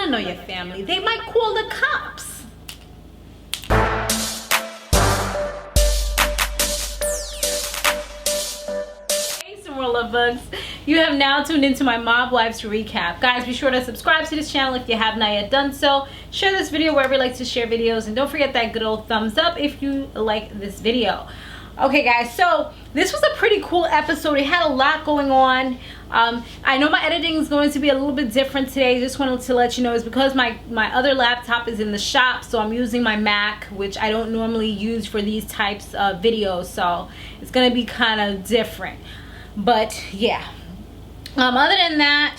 I know your family. They might call the cops. Hey, Samore Love bugs. You have now tuned into my Mobwives recap. Guys, be sure to subscribe to this channel if you have not yet done so. Share this video wherever you like to share videos. And don't forget that good old thumbs up if you like this video. Okay guys, so this was a pretty cool episode. It had a lot going on. I know my editing is going to be a little bit different today. Just wanted to let you know it's because my other laptop is in the shop, so I'm using my Mac, which I don't normally use for these types of videos, so it's gonna be kind of different. But yeah, other than that,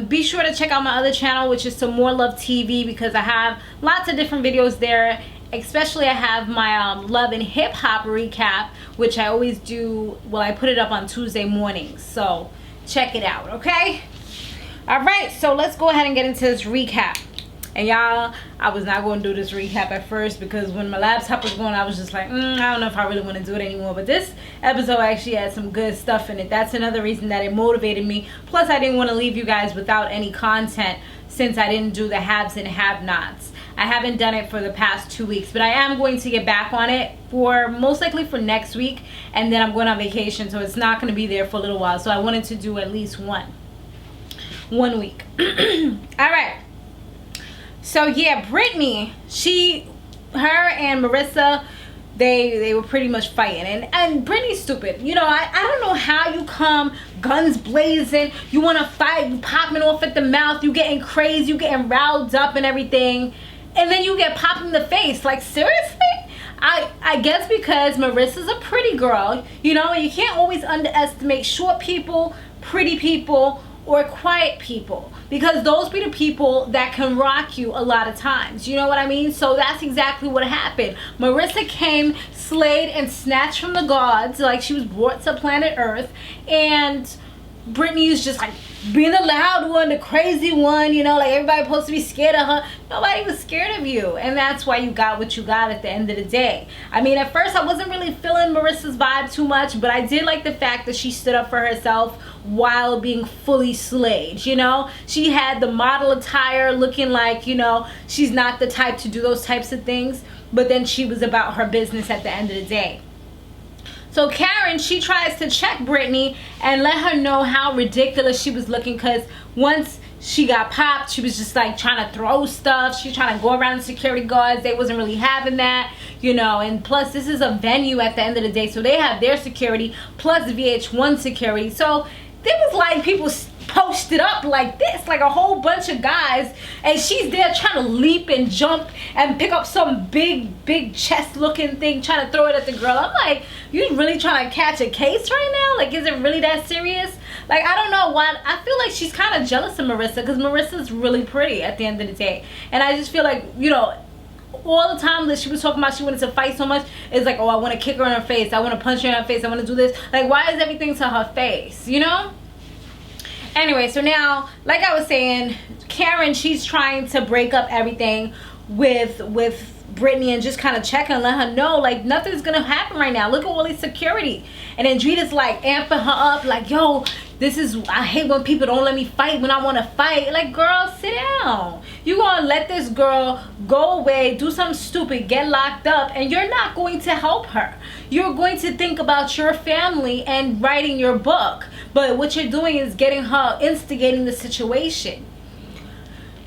be sure to check out my other channel, which is Samore Love TV, because I have lots of different videos there. Especially I have my love and hip hop recap, which I always do. Well, I put it up on Tuesday mornings, so check it out. Okay, all right, so let's go ahead and get into this recap. And y'all, I was not going to do this recap at first because when my laptop was going, I was just like, I don't know if I really want to do it anymore. But this episode actually had some good stuff in it. That's another reason that it motivated me. Plus, I didn't want to leave you guys without any content since I didn't do the haves and have-nots. I haven't done it for the past 2 weeks, but I am going to get back on it for most likely for next week, and then I'm going on vacation, so it's not going to be there for a little while. So I wanted to do at least one week. All right. So yeah, Brittany, her and Marissa, they were pretty much fighting, and Brittany's stupid. You know, I don't know how you come guns blazing, you want to fight, you popping off at the mouth, you getting crazy, you getting riled up and everything, and then you get popped in the face. Like, seriously? I guess because Marissa's a pretty girl, you know, and you can't always underestimate short people, pretty people, or quiet people, because those be the people that can rock you a lot of times. You know what I mean? So that's exactly what happened. Marissa came, slayed, and snatched from the gods, like she was brought to planet Earth, and Brittany is just like being the loud one, the crazy one, you know, like everybody supposed to be scared of her. Nobody was scared of you, and that's why you got what you got at the end of the day. I mean, at first I wasn't really feeling Marissa's vibe too much, but I did like the fact that she stood up for herself while being fully slayed. You know, she had the model attire, looking like, you know, she's not the type to do those types of things, but then she was about her business at the end of the day. So Karen, she tries to check Brittany and let her know how ridiculous she was looking, because once she got popped, she was just like trying to throw stuff. She's trying to go around the security guards. They wasn't really having that, you know. And plus, this is a venue at the end of the day, so they have their security plus VH1 security. So there was like people posted up like this, like a whole bunch of guys, and she's there trying to leap and jump and pick up some big chest looking thing, trying to throw it at the girl. I'm like, you really trying to catch a case right now? Like, is it really that serious? Like, I don't know why. I feel like she's kind of jealous of Marissa, because Marissa's really pretty at the end of the day, and I just feel like, you know, all the time that she was talking about she wanted to fight so much, it's like, oh, I want to kick her in her face, I want to punch her in her face, I want to do this. Like, why is everything to her face, you know? Anyway, so now, like I was saying, Karen, she's trying to break up everything with Brittany and just kind of check and let her know, like, nothing's gonna happen right now. Look at all this security. And then Drita's like amping her up, like, yo, I hate when people don't let me fight when I want to fight. Like, girl, sit down. You gonna let this girl go away, do something stupid, get locked up, and you're not going to help her. You're going to think about your family and writing your book. But what you're doing is getting her, instigating the situation.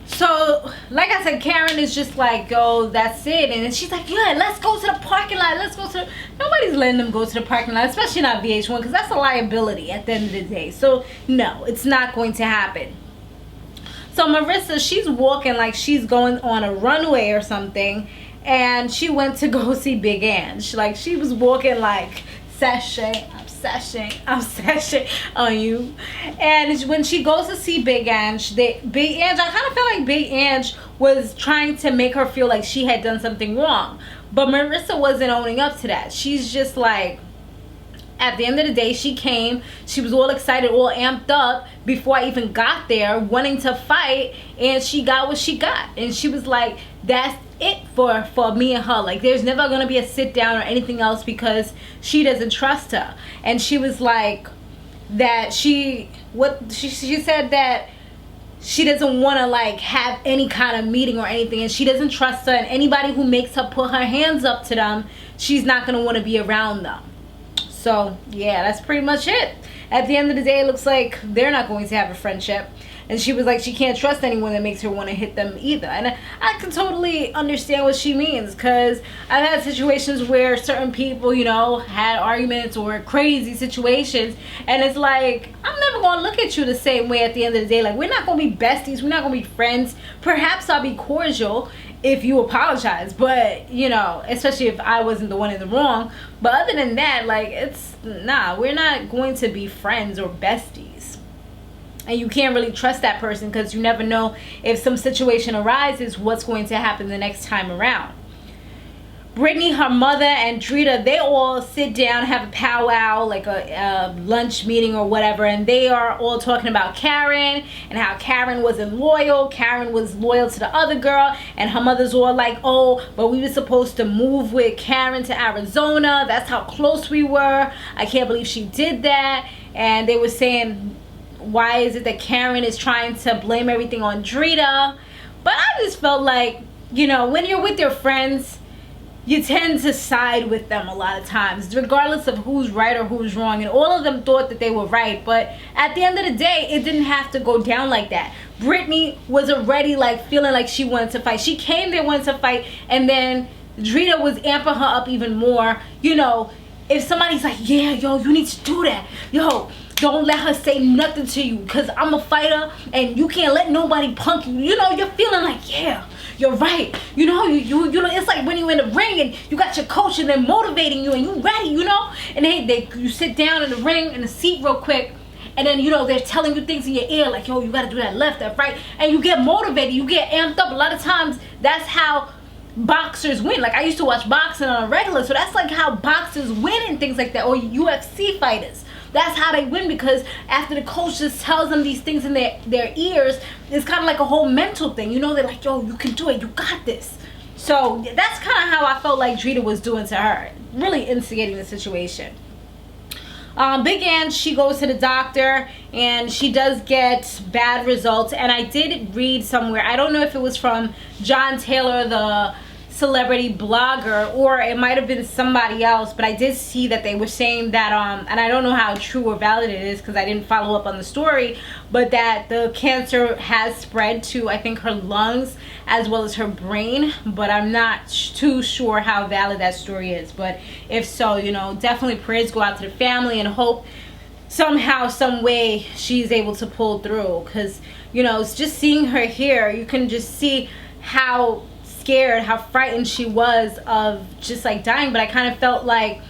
So, like I said, Karen is just like, yo, that's it. And then she's like, yeah, let's go to the parking lot. Let's go to the... Nobody's letting them go to the parking lot, especially not VH1, because that's a liability at the end of the day. So, no, it's not going to happen. So, Marissa, she's walking like she's going on a runway or something. And she went to go see Big Ang. She was walking like, sashay, I'm sashing on you. And when she goes to see Big Ang, I kind of feel like Big Ang was trying to make her feel like she had done something wrong, but Marissa wasn't owning up to that. She's just like, at the end of the day, she came, she was all excited, all amped up before I even got there, wanting to fight, and she got what she got. And she was like, that's it for me and her. Like, there's never gonna be a sit down or anything else, because she doesn't trust her. And she was like that she said that she doesn't want to like have any kind of meeting or anything, and she doesn't trust her, and anybody who makes her put her hands up to them, she's not going to want to be around them. So yeah, that's pretty much it. At the end of the day, it looks like they're not going to have a friendship. And she was like, she can't trust anyone that makes her want to hit them either. And I can totally understand what she means, because I've had situations where certain people, you know, had arguments or crazy situations, and it's like, I'm never going to look at you the same way at the end of the day. Like, we're not going to be besties, we're not going to be friends. Perhaps I'll be cordial if you apologize, but, you know, especially if I wasn't the one in the wrong. But other than that, like, it's, nah, we're not going to be friends or besties. And you can't really trust that person, because you never know if some situation arises, what's going to happen the next time around. Brittany, her mother, and Drita, they all sit down, have a powwow, like a lunch meeting or whatever, and they are all talking about Karen and how Karen wasn't loyal. Karen was loyal to the other girl, and her mother's all like, oh, but we were supposed to move with Karen to Arizona. That's how close we were. I can't believe she did that. And they were saying, why is it that Karen is trying to blame everything on Drita? But I just felt like, you know, when you're with your friends, you tend to side with them a lot of times, regardless of who's right or who's wrong. And all of them thought that they were right, but at the end of the day, it didn't have to go down like that. Brittany was already like feeling like she wanted to fight. She came there wanting to fight, and then Drita was amping her up even more. You know, if somebody's like, yeah, yo, you need to do that, yo, don't let her say nothing to you, because I'm a fighter and you can't let nobody punk you. You know, you're feeling like, yeah, you're right. You know, you know, it's like when you're in the ring and you got your coach and they're motivating you and you ready, you know, and you sit down in the ring in the seat real quick, and then, you know, they're telling you things in your ear like, yo, you got to do that left, that right, and you get motivated, you get amped up. A lot of times that's how boxers win. Like, I used to watch boxing on a regular, so that's like how boxers win and things like that, or UFC fighters. That's how they win, because after the coach just tells them these things in their ears, it's kind of like a whole mental thing. You know, they're like, yo, you can do it, you got this. So that's kind of how I felt like Drita was doing to her, really instigating the situation. Big Ang, she goes to the doctor and she does get bad results. And I did read somewhere, I don't know if it was from John Taylor, the celebrity blogger, or it might have been somebody else, but I did see that they were saying that and I don't know how true or valid it is, because I didn't follow up on the story, but that the cancer has spread to, I think, her lungs as well as her brain. But I'm not too sure how valid that story is. But if so, you know, definitely prayers go out to the family, and hope somehow, some way she's able to pull through, because, you know, it's just seeing her here, you can just see how scared, how frightened she was of just like dying. But I kind of felt like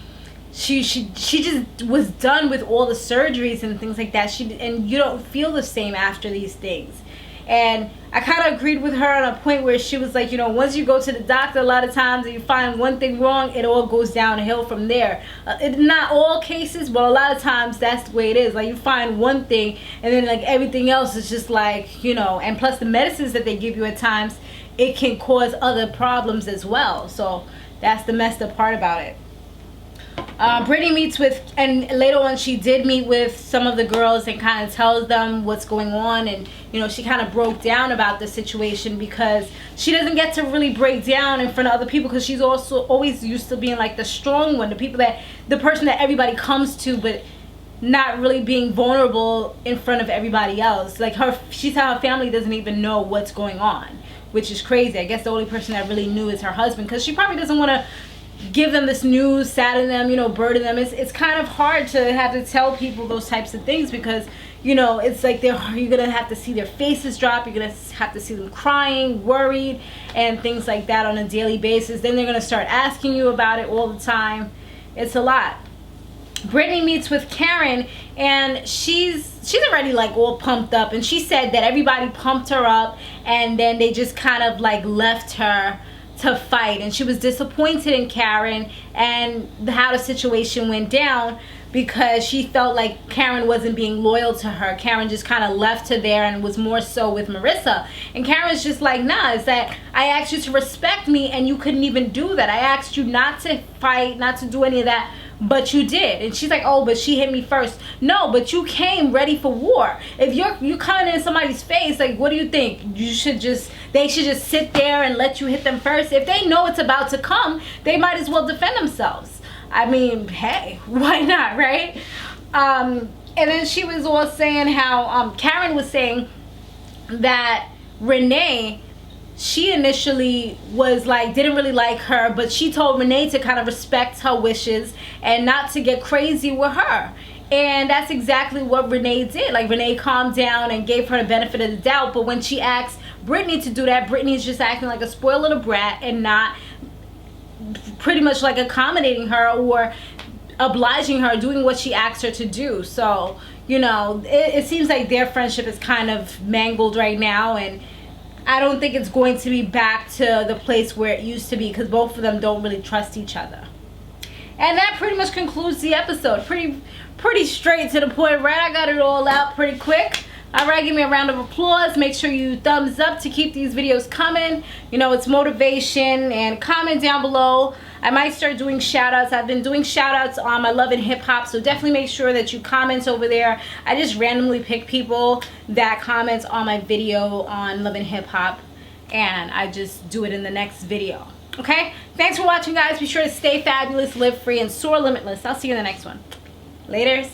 she just was done with all the surgeries and things like that. And you don't feel the same after these things. And I kind of agreed with her on a point where she was like, you know, once you go to the doctor, a lot of times and you find one thing wrong, it all goes downhill from there. Not all cases, but a lot of times that's the way it is. Like, you find one thing and then like everything else is just like, you know, and plus the medicines that they give you at times, it can cause other problems as well. So that's the messed up part about it. Brittany meets with, and later on she did meet with some of the girls and kind of tells them what's going on. And, you know, she kind of broke down about the situation, because she doesn't get to really break down in front of other people, because she's also always used to being like the strong one, the person that everybody comes to, but not really being vulnerable in front of everybody else. Like, she said her family doesn't even know what's going on, which is crazy. I guess the only person that really knew is her husband, because she probably doesn't want to give them this news, sadden them, you know, burden them. It's kind of hard to have to tell people those types of things, because, you know, it's like you're gonna have to see their faces drop, you're gonna have to see them crying, worried, and things like that on a daily basis. Then they're gonna start asking you about it all the time. It's a lot. Brittany meets with Karen, and she's already like all pumped up, and she said that everybody pumped her up, and then they just kind of like left her to fight. And she was disappointed in Karen and how the situation went down, because she felt like Karen wasn't being loyal to her. Karen just kind of left her there and was more so with Marissa. And Karen's just like, nah, it's that I asked you to respect me and you couldn't even do that. I asked you not to fight, not to do any of that, but you did. And she's like, oh, but she hit me first. No, but you came ready for war. If you coming in somebody's face, like, what do you think? They should just sit there and let you hit them first? If they know it's about to come, they might as well defend themselves. I mean, hey, why not, right? And then she was all saying how Karen was saying that Renee, she initially was like, didn't really like her, but she told Renee to kind of respect her wishes and not to get crazy with her. And that's exactly what Renee did. Like, Renee calmed down and gave her the benefit of the doubt. But when she asked Brittany to do that, Brittany's just acting like a spoiled little brat and not pretty much like accommodating her or obliging her, doing what she asked her to do. So, you know, it seems like their friendship is kind of mangled right now, and I don't think it's going to be back to the place where it used to be, because both of them don't really trust each other. And that pretty much concludes the episode. Pretty straight to the point, right? I got it all out pretty quick. Alright, give me a round of applause. Make sure you thumbs up to keep these videos coming. You know, it's motivation. And comment down below. I might start doing shout outs. I've been doing shout outs on my Love and Hip Hop, so definitely make sure that you comment over there. I just randomly pick people that comment on my video on Love and Hip Hop, and I just do it in the next video. Okay? Thanks for watching, guys. Be sure to stay fabulous, live free, and soar limitless. I'll see you in the next one. Laters.